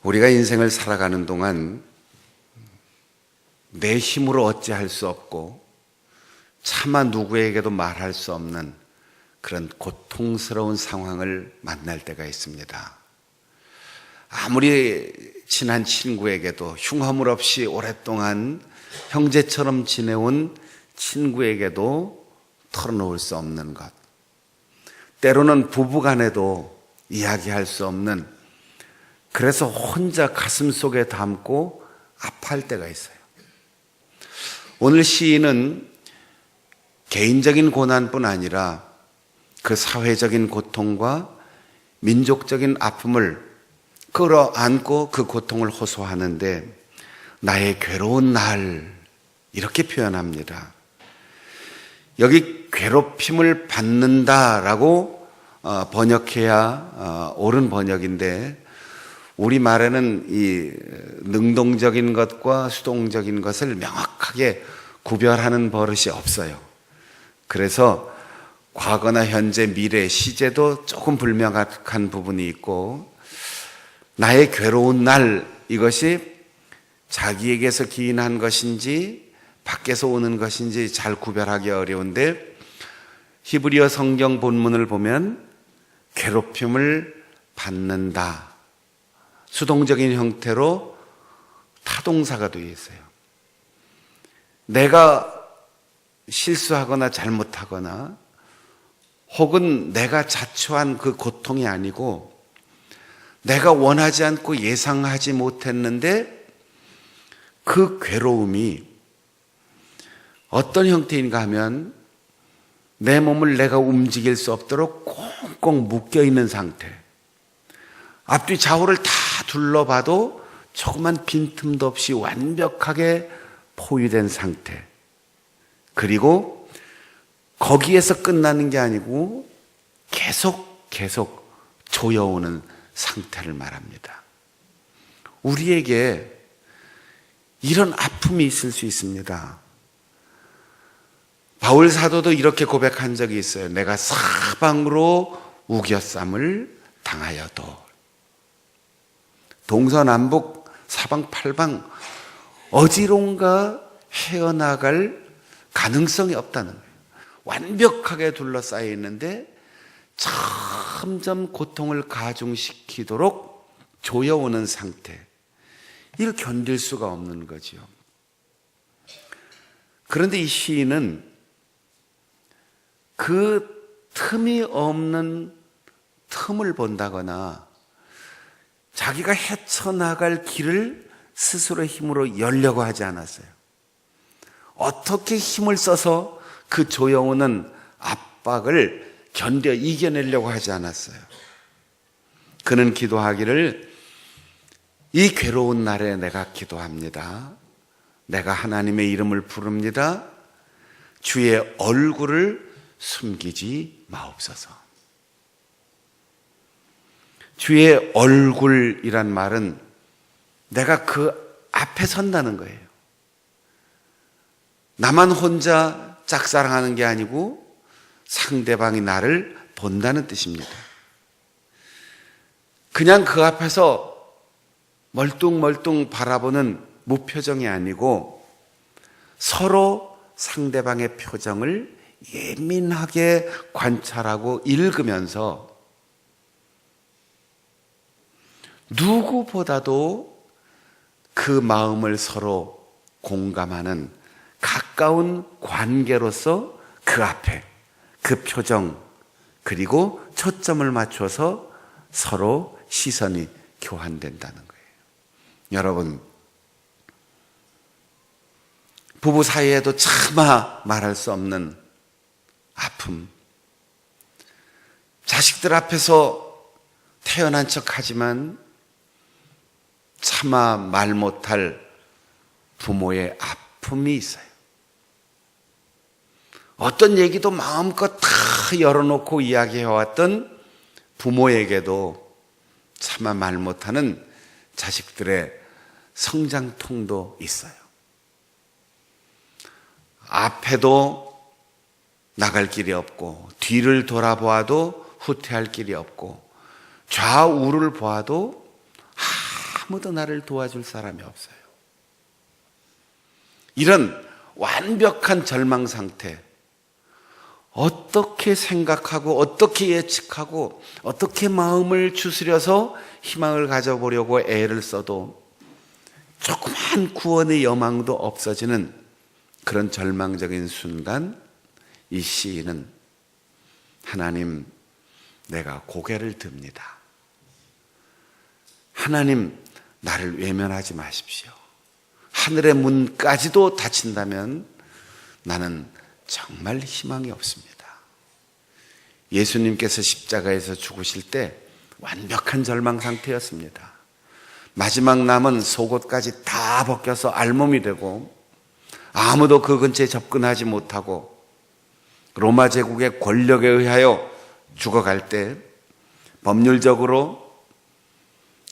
우리가 인생을 살아가는 동안 내 힘으로 어찌할 수 없고 차마 누구에게도 말할 수 없는 그런 고통스러운 상황을 만날 때가 있습니다. 아무리 친한 친구에게도 흉허물 없이 오랫동안 형제처럼 지내온 친구에게도 털어놓을 수 없는 것, 때로는 부부간에도 이야기할 수 없는, 그래서 혼자 가슴속에 담고 아파할 때가 있어요. 오늘 시인은 개인적인 고난뿐 아니라 그 사회적인 고통과 민족적인 아픔을 끌어안고 그 고통을 호소하는데, 나의 괴로운 날, 이렇게 표현합니다. 여기 괴롭힘을 받는다라고 번역해야 옳은 번역인데, 우리말에는 이 능동적인 것과 수동적인 것을 명확하게 구별하는 버릇이 없어요. 그래서 과거나 현재, 미래, 시제도 조금 불명확한 부분이 있고, 나의 괴로운 날, 이것이 자기에게서 기인한 것인지 밖에서 오는 것인지 잘 구별하기 어려운데, 히브리어 성경 본문을 보면 괴롭힘을 받는다, 수동적인 형태로 타동사가 되어 있어요. 내가 실수하거나 잘못하거나 혹은 내가 자초한 그 고통이 아니고, 내가 원하지 않고 예상하지 못했는데 그 괴로움이 어떤 형태인가 하면, 내 몸을 내가 움직일 수 없도록 꽁꽁 묶여있는 상태, 앞뒤 좌우를 다 둘러봐도 조그만 빈틈도 없이 완벽하게 포위된 상태, 그리고 거기에서 끝나는 게 아니고 계속 조여오는 상태를 말합니다. 우리에게 이런 아픔이 있을 수 있습니다. 바울 사도도 이렇게 고백한 적이 있어요. 내가 사방으로 우겨쌈을 당하여도. 동서남북 사방팔방 어디론가 헤어나갈 가능성이 없다는 거예요. 완벽하게 둘러싸여 있는데 점점 고통을 가중시키도록 조여오는 상태, 이걸 견딜 수가 없는 거죠. 그런데 이 시인은 그 틈이 없는 틈을 본다거나 자기가 헤쳐나갈 길을 스스로 힘으로 열려고 하지 않았어요. 어떻게 힘을 써서 그 조여오는 압박을 견뎌 이겨내려고 하지 않았어요. 그는 기도하기를, 이 괴로운 날에 내가 기도합니다. 내가 하나님의 이름을 부릅니다. 주의 얼굴을 숨기지 마옵소서. 주의 얼굴이란 말은 내가 그 앞에 선다는 거예요. 나만 혼자 짝사랑하는 게 아니고 상대방이 나를 본다는 뜻입니다. 그냥 그 앞에서 멀뚱멀뚱 바라보는 무표정이 아니고 서로 상대방의 표정을 예민하게 관찰하고 읽으면서 누구보다도 그 마음을 서로 공감하는 가까운 관계로서 그 앞에 그 표정, 그리고 초점을 맞춰서 서로 시선이 교환된다는 거예요. 여러분, 부부 사이에도 차마 말할 수 없는 아픔, 자식들 앞에서 태어난 척하지만 차마 말 못할 부모의 아픔이 있어요. 어떤 얘기도 마음껏 다 열어놓고 이야기해왔던 부모에게도 차마 말 못하는 자식들의 성장통도 있어요. 앞에도 나갈 길이 없고, 뒤를 돌아보아도 후퇴할 길이 없고, 좌우를 보아도 아무도 나를 도와줄 사람이 없어요. 이런 완벽한 절망 상태, 어떻게 생각하고 어떻게 예측하고 어떻게 마음을 추스려서 희망을 가져보려고 애를 써도 조그만 구원의 여망도 없어지는 그런 절망적인 순간, 이 시인은 하나님, 내가 고개를 듭니다. 하나님, 나를 외면하지 마십시오. 하늘의 문까지도 닫힌다면 나는 정말 희망이 없습니다. 예수님께서 십자가에서 죽으실 때 완벽한 절망 상태였습니다. 마지막 남은 속옷까지 다 벗겨서 알몸이 되고 아무도 그 근처에 접근하지 못하고 로마 제국의 권력에 의하여 죽어갈 때 법률적으로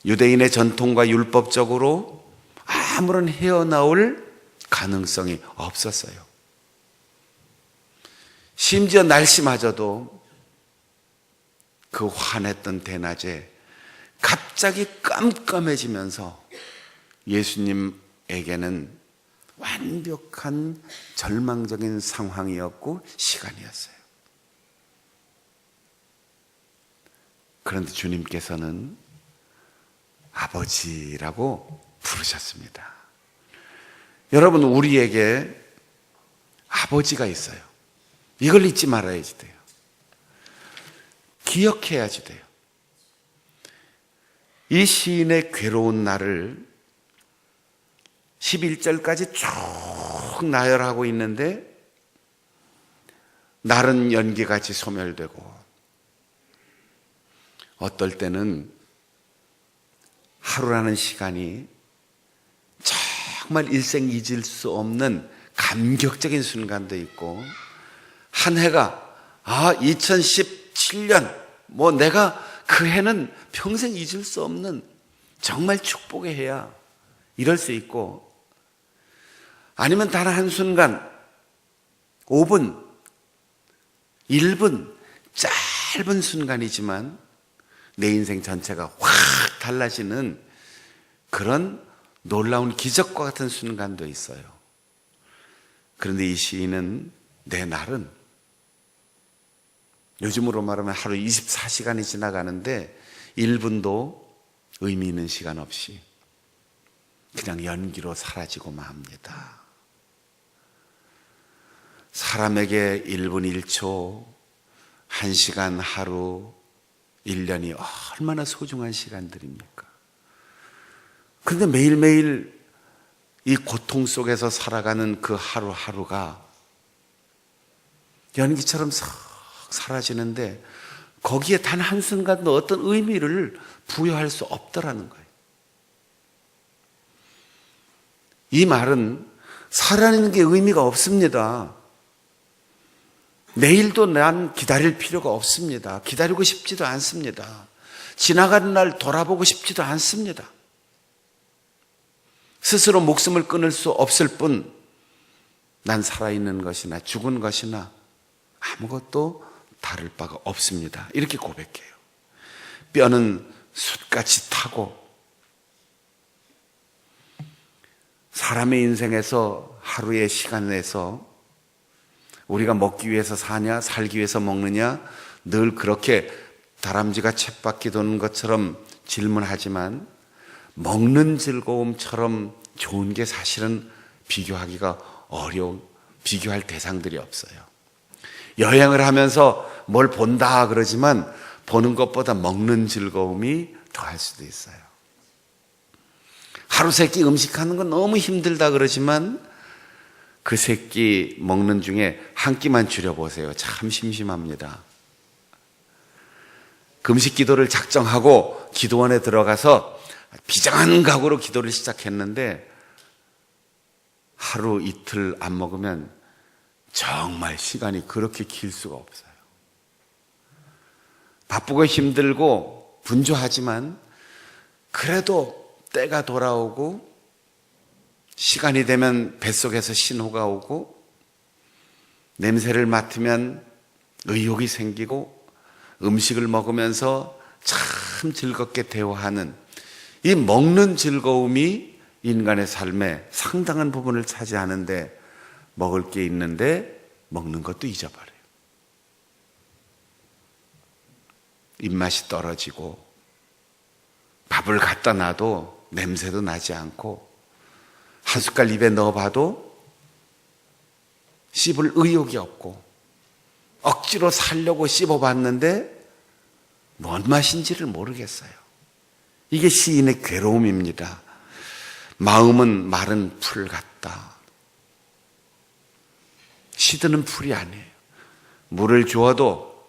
유대인의 전통과 율법적으로 아무런 헤어나올 가능성이 없었어요. 심지어 날씨마저도 그 환했던 대낮에 갑자기 깜깜해지면서 예수님에게는 완벽한 절망적인 상황이었고 시간이었어요. 그런데 주님께서는 아버지라고 부르셨습니다. 여러분, 우리에게 아버지가 있어요. 이걸 잊지 말아야지 돼요. 기억해야지 돼요. 이 시인의 괴로운 날을 11절까지 쭉 나열하고 있는데, 날은 연기같이 소멸되고 어떨 때는 하루라는 시간이 정말 일생 잊을 수 없는 감격적인 순간도 있고, 한 해가 2017년 내가 그 해는 평생 잊을 수 없는 정말 축복의 해야, 이럴 수 있고, 아니면 단 한순간 5분, 1분 짧은 순간이지만 내 인생 전체가 확 달라지는 그런 놀라운 기적과 같은 순간도 있어요. 그런데 이 시인은 내 날은, 요즘으로 말하면 하루 24시간이 지나가는데 1분도 의미 있는 시간 없이 그냥 연기로 사라지고 맙니다. 사람에게 1분 1초, 1시간, 하루, 1년이 얼마나 소중한 시간들입니까? 그런데 매일매일 이 고통 속에서 살아가는 그 하루하루가 연기처럼 싹 사라지는데, 거기에 단 한순간도 어떤 의미를 부여할 수 없더라는 거예요. 이 말은 살아있는 게 의미가 없습니다. 내일도 난 기다릴 필요가 없습니다. 기다리고 싶지도 않습니다. 지나가는 날 돌아보고 싶지도 않습니다. 스스로 목숨을 끊을 수 없을 뿐, 난 살아있는 것이나 죽은 것이나 아무것도 다를 바가 없습니다. 이렇게 고백해요. 뼈는 숯같이 타고, 사람의 인생에서 하루의 시간 내서 우리가 먹기 위해서 사냐, 살기 위해서 먹느냐, 늘 그렇게 다람쥐가 쳇바퀴 도는 것처럼 질문하지만, 먹는 즐거움처럼 좋은 게 사실은 비교하기가 비교할 대상들이 없어요. 여행을 하면서 뭘 본다 그러지만 보는 것보다 먹는 즐거움이 더할 수도 있어요. 하루 세끼 음식하는 건 너무 힘들다 그러지만 그 세끼 먹는 중에 한 끼만 줄여보세요. 참 심심합니다. 금식 기도를 작정하고 기도원에 들어가서 비장한 각오로 기도를 시작했는데 하루 이틀 안 먹으면 정말 시간이 그렇게 길 수가 없어요. 바쁘고 힘들고 분주하지만 그래도 때가 돌아오고 시간이 되면 뱃속에서 신호가 오고 냄새를 맡으면 의욕이 생기고 음식을 먹으면서 참 즐겁게 대화하는 이 먹는 즐거움이 인간의 삶의 상당한 부분을 차지하는데 먹을 게 있는데 먹는 것도 잊어버려요. 입맛이 떨어지고 밥을 갖다 놔도 냄새도 나지 않고 한 숟갈 입에 넣어봐도 씹을 의욕이 없고 억지로 살려고 씹어봤는데 뭔 맛인지를 모르겠어요. 이게 시인의 괴로움입니다. 마음은 마른 풀 같다. 시드는 풀이 아니에요. 물을 주어도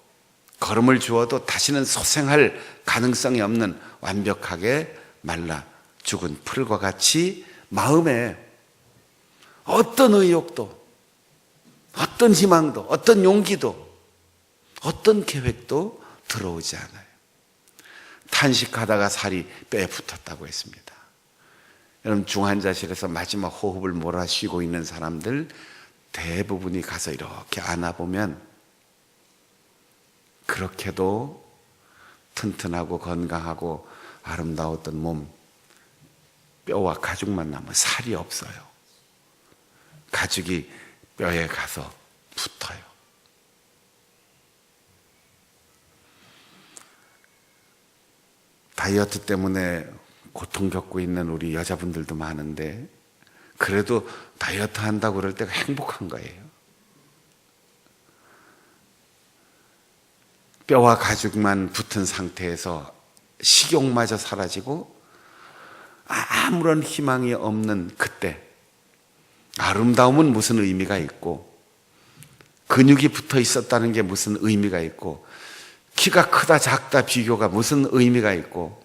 거름을 주어도 다시는 소생할 가능성이 없는 완벽하게 말라 죽은 풀과 같이 마음에 어떤 의욕도 어떤 희망도 어떤 용기도 어떤 계획도 들어오지 않아요. 탄식하다가 살이 뼈에 붙었다고 했습니다. 여러분, 중환자실에서 마지막 호흡을 몰아쉬고 있는 사람들 대부분이 가서 이렇게 안아보면 그렇게도 튼튼하고 건강하고 아름다웠던 몸, 뼈와 가죽만 남아 살이 없어요. 가죽이 뼈에 가서 붙어요. 다이어트 때문에 고통 겪고 있는 우리 여자분들도 많은데 그래도 다이어트 한다고 그럴 때가 행복한 거예요. 뼈와 가죽만 붙은 상태에서 식욕마저 사라지고 아무런 희망이 없는 그때 아름다움은 무슨 의미가 있고 근육이 붙어 있었다는 게 무슨 의미가 있고 키가 크다 작다 비교가 무슨 의미가 있고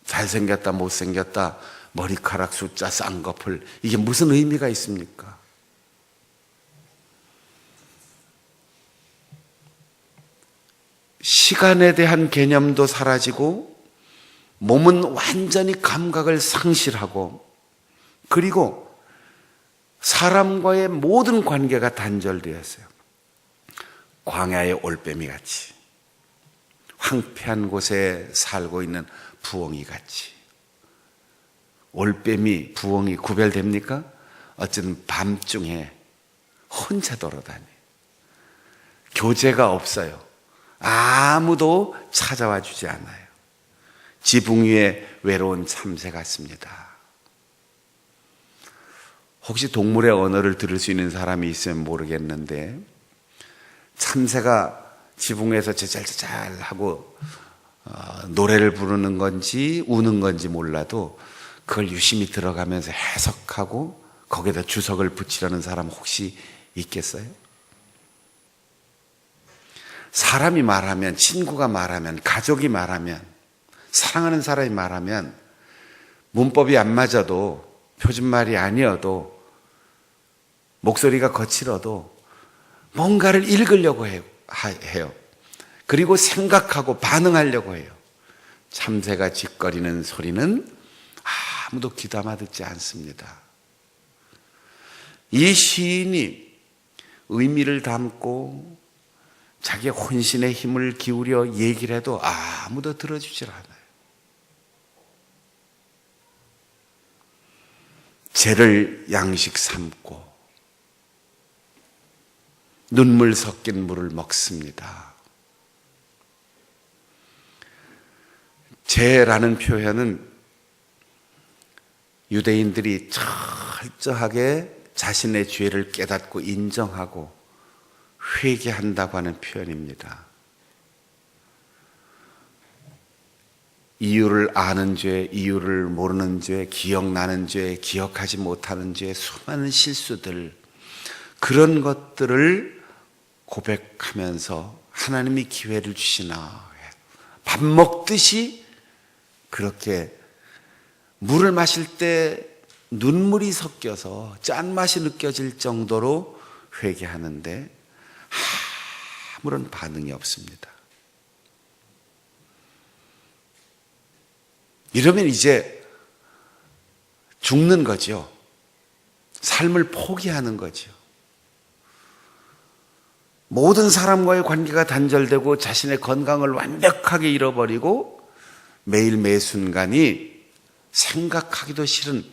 잘생겼다 못생겼다 머리카락 숫자 쌍꺼풀 이게 무슨 의미가 있습니까? 시간에 대한 개념도 사라지고 몸은 완전히 감각을 상실하고 그리고 사람과의 모든 관계가 단절되었어요. 광야의 올빼미 같이 황폐한 곳에 살고 있는 부엉이 같이. 올빼미, 부엉이 구별됩니까? 어쨌든 밤중에 혼자 돌아다녀요. 교제가 없어요. 아무도 찾아와 주지 않아요. 지붕 위에 외로운 참새 같습니다. 혹시 동물의 언어를 들을 수 있는 사람이 있으면 모르겠는데 참새가 지붕에서 제잘제잘 하고 노래를 부르는 건지 우는 건지 몰라도 그걸 유심히 들어가면서 해석하고 거기에다 주석을 붙이려는 사람 혹시 있겠어요? 사람이 말하면, 친구가 말하면, 가족이 말하면, 사랑하는 사람이 말하면 문법이 안 맞아도 표준말이 아니어도 목소리가 거칠어도 뭔가를 읽으려고 해요. 그리고 생각하고 반응하려고 해요. 참새가 짖거리는 소리는 아무도 귀담아 듣지 않습니다. 이 시인이 의미를 담고 자기의 혼신의 힘을 기울여 얘기를 해도 아무도 들어주질 않아요. 죄를 양식 삼고 눈물 섞인 물을 먹습니다. 죄라는 표현은 유대인들이 철저하게 자신의 죄를 깨닫고 인정하고 회개한다고 하는 표현입니다. 이유를 아는 죄, 이유를 모르는 죄, 기억나는 죄, 기억하지 못하는 죄, 수많은 실수들, 그런 것들을 고백하면서 하나님이 기회를 주시나, 밥 먹듯이 그렇게 물을 마실 때 눈물이 섞여서 짠맛이 느껴질 정도로 회개하는데 아무런 반응이 없습니다. 이러면 이제 죽는 거죠. 삶을 포기하는 거죠. 모든 사람과의 관계가 단절되고 자신의 건강을 완벽하게 잃어버리고 매일 매 순간이 생각하기도 싫은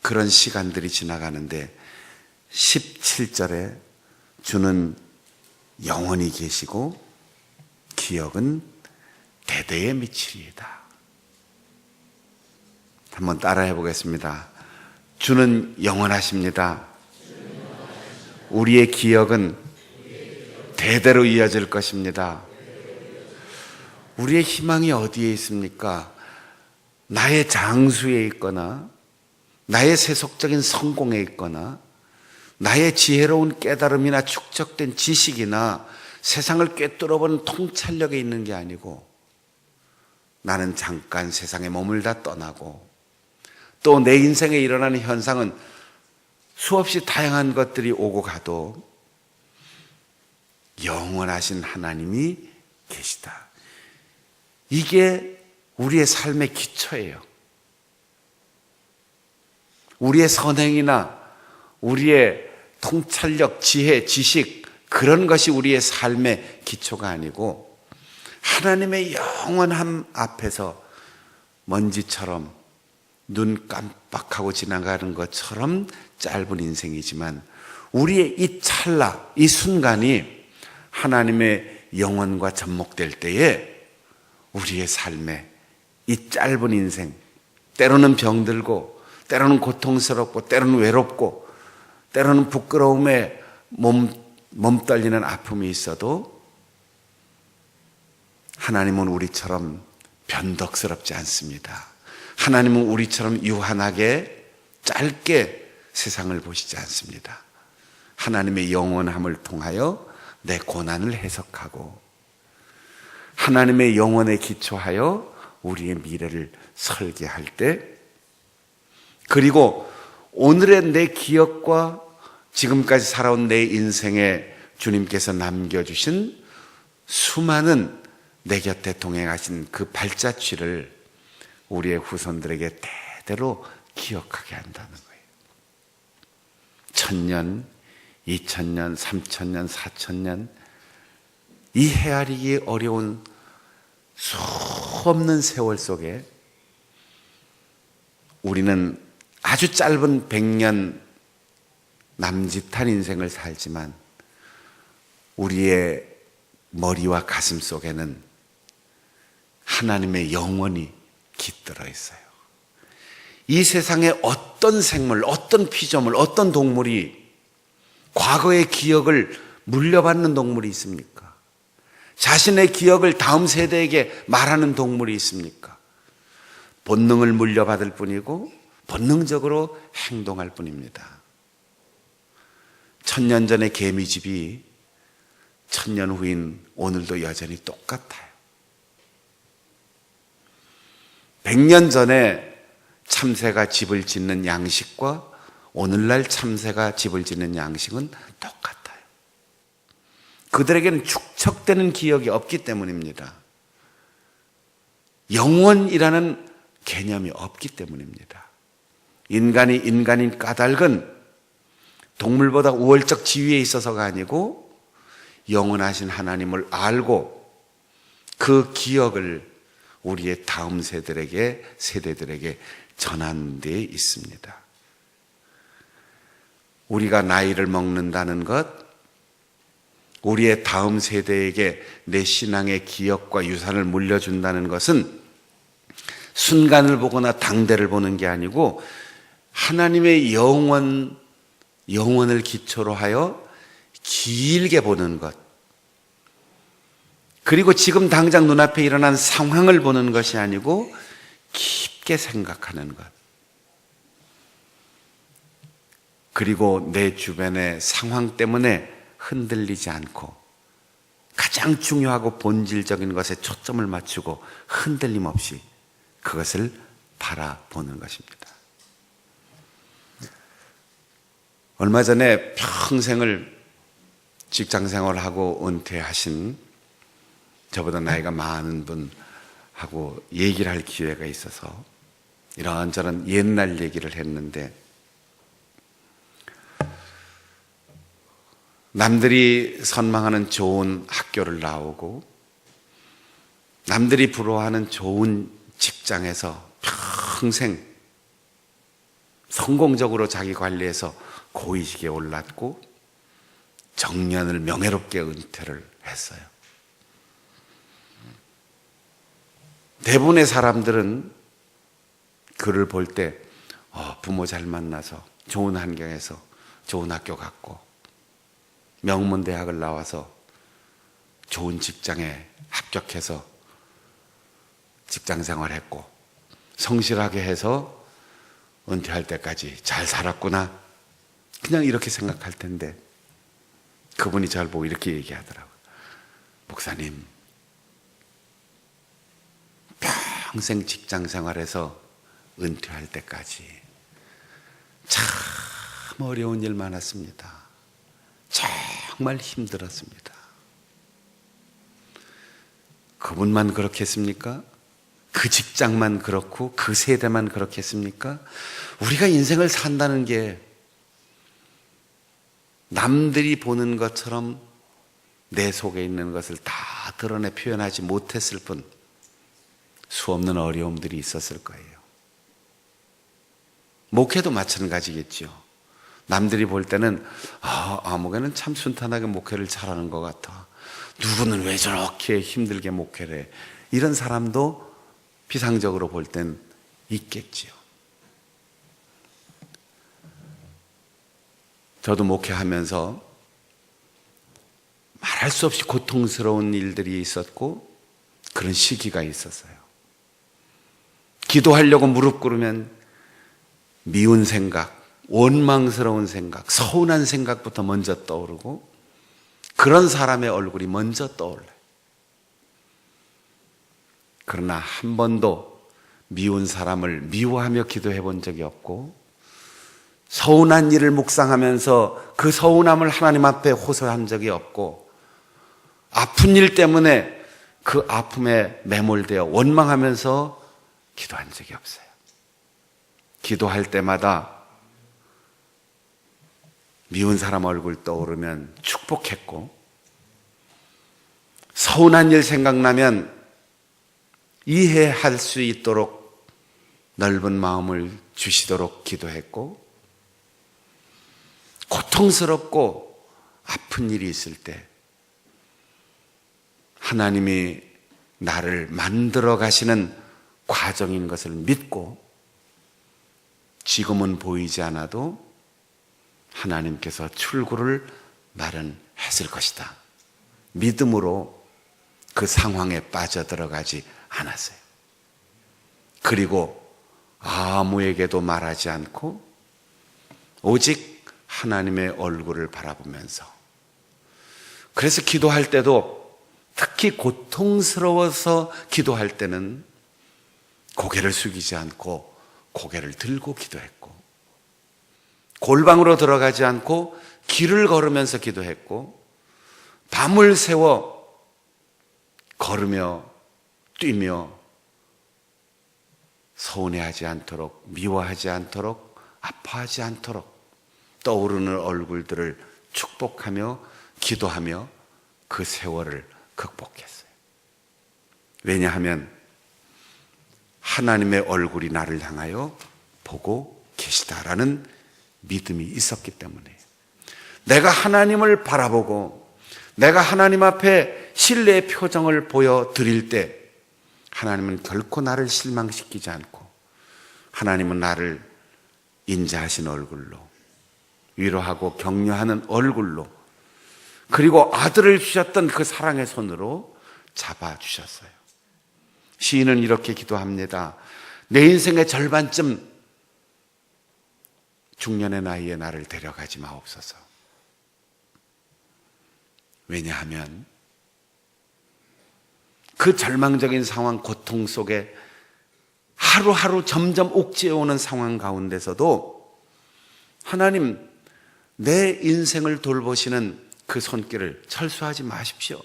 그런 시간들이 지나가는데 17절에 주는 영원히 계시고 기억은 대대에 미치리이다. 한번 따라해 보겠습니다. 주는 영원하십니다. 우리의 기억은 대대로 이어질 것입니다. 우리의 희망이 어디에 있습니까? 나의 장수에 있거나 나의 세속적인 성공에 있거나 나의 지혜로운 깨달음이나 축적된 지식이나 세상을 꿰뚫어본 통찰력에 있는 게 아니고 나는 잠깐 세상에 머물다 떠나고 또 내 인생에 일어나는 현상은 수없이 다양한 것들이 오고 가도 영원하신 하나님이 계시다. 이게 우리의 삶의 기초예요. 우리의 선행이나 우리의 통찰력, 지혜, 지식 그런 것이 우리의 삶의 기초가 아니고 하나님의 영원함 앞에서 먼지처럼 눈 깜빡하고 지나가는 것처럼 짧은 인생이지만 우리의 이 찰나, 이 순간이 하나님의 영원과 접목될 때에 우리의 삶에 이 짧은 인생, 때로는 병들고 때로는 고통스럽고 때로는 외롭고 때로는 부끄러움에 몸 떨리는 아픔이 있어도 하나님은 우리처럼 변덕스럽지 않습니다. 하나님은 우리처럼 유한하게 짧게 세상을 보시지 않습니다. 하나님의 영원함을 통하여 내 고난을 해석하고 하나님의 영원에 기초하여 우리의 미래를 설계할 때 그리고 오늘의 내 기억과 지금까지 살아온 내 인생에 주님께서 남겨주신 수많은 내 곁에 동행하신 그 발자취를 우리의 후손들에게 대대로 기억하게 한다는 거예요. 1000년, 2000년, 3000년, 4000년 이 헤아리기 어려운 수없는 세월 속에 우리는 아주 짧은 100년 남짓한 인생을 살지만 우리의 머리와 가슴 속에는 하나님의 영원이 깃들어 있어요. 이 세상에 어떤 생물, 어떤 피조물, 어떤 동물이 과거의 기억을 물려받는 동물이 있습니까? 자신의 기억을 다음 세대에게 말하는 동물이 있습니까? 본능을 물려받을 뿐이고 본능적으로 행동할 뿐입니다. 1000년 전의 개미집이 1000년 후인 오늘도 여전히 똑같아요. 100년 전에 참새가 집을 짓는 양식과 오늘날 참새가 집을 짓는 양식은 똑같아요. 그들에게는 축적되는 기억이 없기 때문입니다. 영원이라는 개념이 없기 때문입니다. 인간이 인간인 까닭은 동물보다 우월적 지위에 있어서가 아니고 영원하신 하나님을 알고 그 기억을 우리의 다음 세대들에게 전하는 데 있습니다. 우리가 나이를 먹는다는 것, 우리의 다음 세대에게 내 신앙의 기억과 유산을 물려준다는 것은 순간을 보거나 당대를 보는 게 아니고 하나님의 영원을 기초로 하여 길게 보는 것, 그리고 지금 당장 눈앞에 일어난 상황을 보는 것이 아니고 깊게 생각하는 것, 그리고 내 주변의 상황 때문에 흔들리지 않고 가장 중요하고 본질적인 것에 초점을 맞추고 흔들림 없이 그것을 바라보는 것입니다. 얼마 전에 평생을 직장생활하고 은퇴하신 저보다 나이가 많은 분하고 얘기를 할 기회가 있어서 이런저런 옛날 얘기를 했는데, 남들이 선망하는 좋은 학교를 나오고 남들이 부러워하는 좋은 직장에서 평생 성공적으로 자기 관리해서 고위직에 올랐고 정년을 명예롭게 은퇴를 했어요. 대부분의 사람들은 그를 볼 때 부모 잘 만나서 좋은 환경에서 좋은 학교 갔고 명문대학을 나와서 좋은 직장에 합격해서 직장 생활했고 성실하게 해서 은퇴할 때까지 잘 살았구나, 그냥 이렇게 생각할 텐데 그분이 저를 보고 이렇게 얘기하더라고요. 목사님, 평생 직장 생활해서 은퇴할 때까지 참 어려운 일 많았습니다. 정말 힘들었습니다. 그분만 그렇겠습니까? 그 직장만 그렇고 그 세대만 그렇겠습니까? 우리가 인생을 산다는 게 남들이 보는 것처럼 내 속에 있는 것을 다 드러내 표현하지 못했을 뿐 수없는 어려움들이 있었을 거예요. 목회도 마찬가지겠죠. 남들이 볼 때는 아무개는 참 순탄하게 목회를 잘하는 것 같아, 누구는 왜 저렇게 힘들게 목회를 해, 이런 사람도 비상적으로 볼 땐 있겠지요. 저도 목회하면서 말할 수 없이 고통스러운 일들이 있었고 그런 시기가 있었어요. 기도하려고 무릎 꿇으면 미운 생각, 원망스러운 생각, 서운한 생각부터 먼저 떠오르고 그런 사람의 얼굴이 먼저 떠올라요. 그러나 한 번도 미운 사람을 미워하며 기도해 본 적이 없고 서운한 일을 묵상하면서 그 서운함을 하나님 앞에 호소한 적이 없고 아픈 일 때문에 그 아픔에 매몰되어 원망하면서 기도한 적이 없어요. 기도할 때마다 미운 사람 얼굴 떠오르면 축복했고 서운한 일 생각나면 이해할 수 있도록 넓은 마음을 주시도록 기도했고 고통스럽고 아픈 일이 있을 때 하나님이 나를 만들어 가시는 과정인 것을 믿고 지금은 보이지 않아도 하나님께서 출구를 마련했을 것이다, 믿음으로 그 상황에 빠져들어가지 않았어요. 그리고 아무에게도 말하지 않고 오직 하나님의 얼굴을 바라보면서, 그래서 기도할 때도 특히 고통스러워서 기도할 때는 고개를 숙이지 않고 고개를 들고 기도했고 골방으로 들어가지 않고 길을 걸으면서 기도했고 밤을 새워 걸으며 뛰며 서운해하지 않도록, 미워하지 않도록, 아파하지 않도록 떠오르는 얼굴들을 축복하며 기도하며 그 세월을 극복했어요. 왜냐하면 하나님의 얼굴이 나를 향하여 보고 계시다라는 믿음이 있었기 때문에, 내가 하나님을 바라보고 내가 하나님 앞에 신뢰의 표정을 보여드릴 때 하나님은 결코 나를 실망시키지 않고 하나님은 나를 인자하신 얼굴로, 위로하고 격려하는 얼굴로, 그리고 아들을 주셨던 그 사랑의 손으로 잡아주셨어요. 시인은 이렇게 기도합니다. 내 인생의 절반쯤 중년의 나이에 나를 데려가지 마옵소서. 왜냐하면 그 절망적인 상황, 고통 속에 하루하루 점점 옥죄어오는 상황 가운데서도 하나님, 내 인생을 돌보시는 그 손길을 철수하지 마십시오.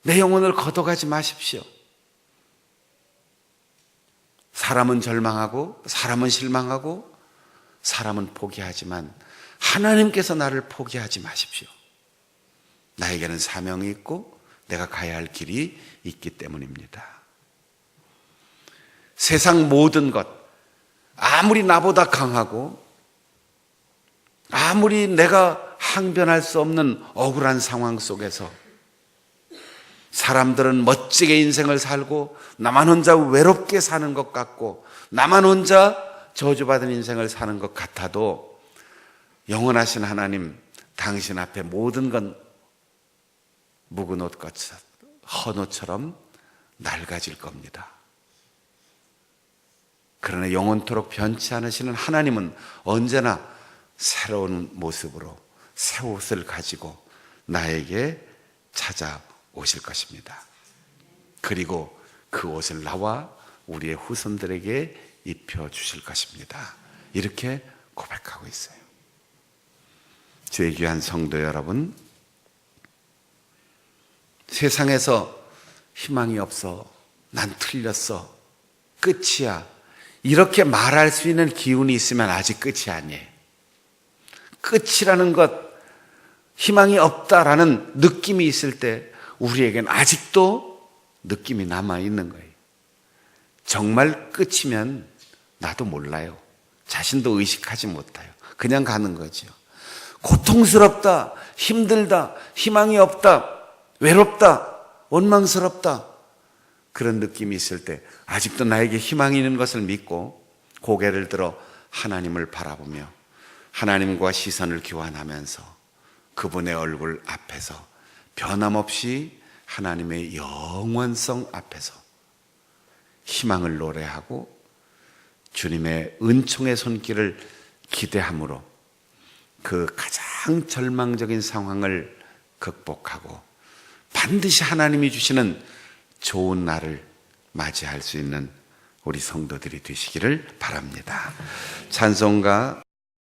내 영혼을 걷어가지 마십시오. 사람은 절망하고 사람은 실망하고 사람은 포기하지만 하나님께서 나를 포기하지 마십시오. 나에게는 사명이 있고 내가 가야 할 길이 있기 때문입니다. 세상 모든 것, 아무리 나보다 강하고 아무리 내가 항변할 수 없는 억울한 상황 속에서 사람들은 멋지게 인생을 살고 나만 혼자 외롭게 사는 것 같고 나만 혼자 저주받은 인생을 사는 것 같아도 영원하신 하나님, 당신 앞에 모든 건 묵은 옷같이 헌옷처럼 낡아질 겁니다. 그러나 영원토록 변치 않으시는 하나님은 언제나 새로운 모습으로 새 옷을 가지고 나에게 찾아오실 것입니다. 그리고 그 옷을 나와 우리의 후손들에게 입혀주실 것입니다. 이렇게 고백하고 있어요. 주의 귀한 성도 여러분, 세상에서 희망이 없어, 난 틀렸어, 끝이야, 이렇게 말할 수 있는 기운이 있으면 아직 끝이 아니에요. 끝이라는 것, 희망이 없다라는 느낌이 있을 때 우리에겐 아직도 느낌이 남아있는 거예요. 정말 끝이면 나도 몰라요. 자신도 의식하지 못해요. 그냥 가는 거죠. 고통스럽다, 힘들다, 희망이 없다, 외롭다, 원망스럽다, 그런 느낌이 있을 때 아직도 나에게 희망이 있는 것을 믿고 고개를 들어 하나님을 바라보며 하나님과 시선을 교환하면서 그분의 얼굴 앞에서 변함없이 하나님의 영원성 앞에서 희망을 노래하고 주님의 은총의 손길을 기대함으로 그 가장 절망적인 상황을 극복하고 반드시 하나님이 주시는 좋은 날을 맞이할 수 있는 우리 성도들이 되시기를 바랍니다. 찬송가